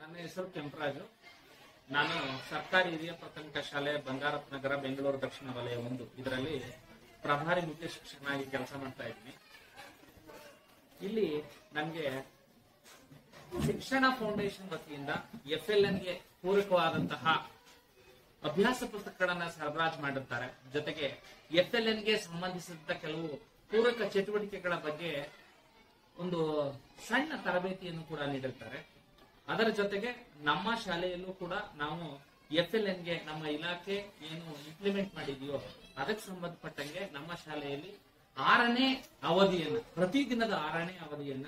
ನನ್ನ ಹೆಸರು ಕೆಂಪರಾಜು. ನಾನು ಸರ್ಕಾರಿ ಹಿರಿಯ ಪ್ರಾಥಮಿಕ ಶಾಲೆ ಬಂಗಾರಪ್ಪ ನಗರ ಬೆಂಗಳೂರು ದಕ್ಷಿಣ ವಲಯ 1 ಇದರಲ್ಲಿ ಪ್ರಭಾರಿ ಮುಖ್ಯ ಶಿಕ್ಷಕನಾಗಿ ಕೆಲಸ ಮಾಡ್ತಾ ಇದ್ದೀನಿ. ಇಲ್ಲಿ ನನಗೆ ಶಿಕ್ಷಣ ಫೌಂಡೇಶನ್ ವತಿಯಿಂದ FLN ಗೆ ಪೂರಕವಾದಂತಹ ಅಭ್ಯಾಸ ಪುಸ್ತಕಗಳನ್ನ ಸರಬರಾಜು ಮಾಡಿರ್ತಾರೆ. ಜೊತೆಗೆ FLN ಗೆ ಸಂಬಂಧಿಸಿದ ಕೆಲವು ಪೂರಕ ಚಟುವಟಿಕೆಗಳ ಬಗ್ಗೆ ಒಂದು ಸಣ್ಣ ತರಬೇತಿಯನ್ನು ಕೂಡ ನೀಡಿರ್ತಾರೆ. ಅದರ ಜೊತೆಗೆ ನಮ್ಮ ಶಾಲೆಯಲ್ಲೂ ಕೂಡ ನಾವು FLN ಗೆ ನಮ್ಮ ಇಲಾಖೆ ಏನು ಇಂಪ್ಲಿಮೆಂಟ್ ಮಾಡಿದೆಯೋ ಅದಕ್ಕೆ ಸಂಬಂಧಪಟ್ಟಂಗೆ ನಮ್ಮ ಶಾಲೆಯಲ್ಲಿ 6ನೇ ಅವಧಿಯನ್ನ, ಪ್ರತಿದಿನದ 6ನೇ ಅವಧಿಯನ್ನ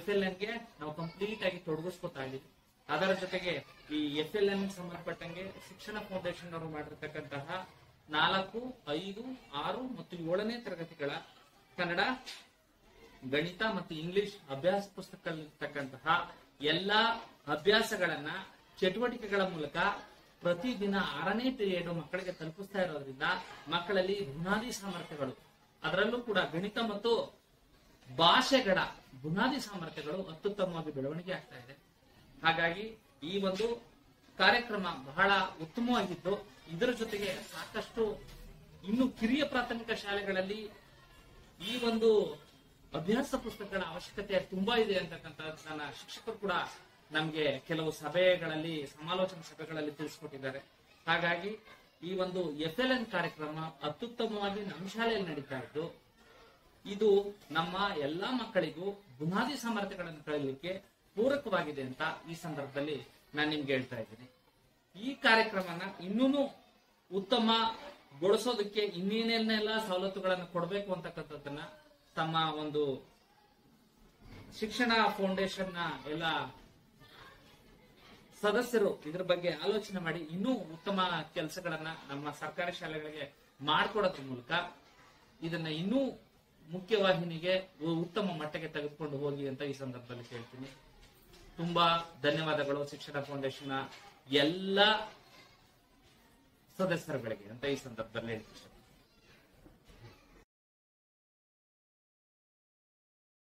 FLN ಗೆ ನಾವು ಕಂಪ್ಲೀಟ್ ಆಗಿ ತೊಡಗಿಸ್ಕೊತಾ ಇದ್ದೀವಿ. ಅದರ ಜೊತೆಗೆ ಈ FLN ಸಂಬಂಧಪಟ್ಟಂಗೆ ಶಿಕ್ಷಣ ಫೌಂಡೇಶನ್ ಅವರು ಮಾಡಿರ್ತಕ್ಕಂತಹ 4, 5, 6 ಮತ್ತು 7ನೇ ತರಗತಿಗಳ ಕನ್ನಡ, ಗಣಿತ ಮತ್ತು ಇಂಗ್ಲಿಷ್ ಅಭ್ಯಾಸ ಪುಸ್ತಕದಲ್ಲಿರ್ತಕ್ಕಂತಹ ಎಲ್ಲಾ ಅಭ್ಯಾಸಗಳನ್ನ ಚಟುವಟಿಕೆಗಳ ಮೂಲಕ ಪ್ರತಿದಿನ 6ನೇ ಪೀರಿಯಡ್ ಮಕ್ಕಳಿಗೆ ತಲುಪಿಸ್ತಾ ಇರೋದ್ರಿಂದ ಮಕ್ಕಳಲ್ಲಿ ಬುನಾದಿ ಸಾಮರ್ಥ್ಯಗಳು, ಅದರಲ್ಲೂ ಕೂಡ ಗಣಿತ ಮತ್ತು ಭಾಷೆಗಳ ಬುನಾದಿ ಸಾಮರ್ಥ್ಯಗಳು ಅತ್ಯುತ್ತಮವಾಗಿ ಬೆಳವಣಿಗೆ ಆಗ್ತಾ ಇದೆ. ಹಾಗಾಗಿ ಈ ಒಂದು ಕಾರ್ಯಕ್ರಮ ಬಹಳ ಉತ್ತಮವಾಗಿದ್ದು, ಇದರ ಜೊತೆಗೆ ಸಾಕಷ್ಟು ಇನ್ನು ಕಿರಿಯ ಪ್ರಾಥಮಿಕ ಶಾಲೆಗಳಲ್ಲಿ ಈ ಒಂದು ಅಭ್ಯಾಸ ಪುಸ್ತಕಗಳ ಅವಶ್ಯಕತೆ ತುಂಬಾ ಇದೆ ಅಂತಕ್ಕಂಥ ನನ್ನ ಶಿಕ್ಷಕರು ಕೂಡ ನಮ್ಗೆ ಕೆಲವು ಸಭೆಗಳಲ್ಲಿ, ಸಮಾಲೋಚನಾ ಸಭೆಗಳಲ್ಲಿ ತಿಳಿಸ್ಕೊಟ್ಟಿದ್ದಾರೆ. ಹಾಗಾಗಿ ಈ ಒಂದು FLN ಕಾರ್ಯಕ್ರಮ ಅತ್ಯುತ್ತಮವಾಗಿ ನಮ್ಮ ಶಾಲೆಯಲ್ಲಿ ನಡೀತಾ ಇದ್ದು, ಇದು ನಮ್ಮ ಎಲ್ಲಾ ಮಕ್ಕಳಿಗೂ ಬುನಾದಿ ಸಾಮರ್ಥ್ಯಗಳನ್ನು ಕಳೀಲಿಕ್ಕೆ ಪೂರಕವಾಗಿದೆ ಅಂತ ಈ ಸಂದರ್ಭದಲ್ಲಿ ನಾನು ನಿಮ್ಗೆ ಹೇಳ್ತಾ ಇದ್ದೀನಿ. ಈ ಕಾರ್ಯಕ್ರಮನ ಇನ್ನೂ ಉತ್ತಮಗೊಳಿಸೋದಕ್ಕೆ ಇನ್ನೇನೆಲ್ಲ ಸವಲತ್ತುಗಳನ್ನು ಕೊಡಬೇಕು ಅಂತಕ್ಕಂಥದ್ದನ್ನ ತಮ್ಮ ಒಂದು ಶಿಕ್ಷಣ ಫೌಂಡೇಶನ್ ನ ಎಲ್ಲ ಸದಸ್ಯರು ಇದ್ರ ಬಗ್ಗೆ ಆಲೋಚನೆ ಮಾಡಿ ಇನ್ನೂ ಉತ್ತಮ ಕೆಲಸಗಳನ್ನ ನಮ್ಮ ಸರ್ಕಾರಿ ಶಾಲೆಗಳಿಗೆ ಮಾಡಿಕೊಡೋದ್ರ ಮೂಲಕ ಇದನ್ನ ಇನ್ನೂ ಮುಖ್ಯವಾಹಿನಿಗೆ ಉತ್ತಮ ಮಟ್ಟಕ್ಕೆ ತೆಗೆದುಕೊಂಡು ಹೋಗಿ ಅಂತ ಈ ಸಂದರ್ಭದಲ್ಲಿ ಕೇಳ್ತೀನಿ. ತುಂಬಾ ಧನ್ಯವಾದಗಳು ಶಿಕ್ಷಣ ಫೌಂಡೇಶನ್ ಎಲ್ಲ ಸದಸ್ಯರುಗಳಿಗೆ ಅಂತ ಈ ಸಂದರ್ಭದಲ್ಲಿ ಹೇಳ್ತೀನಿ.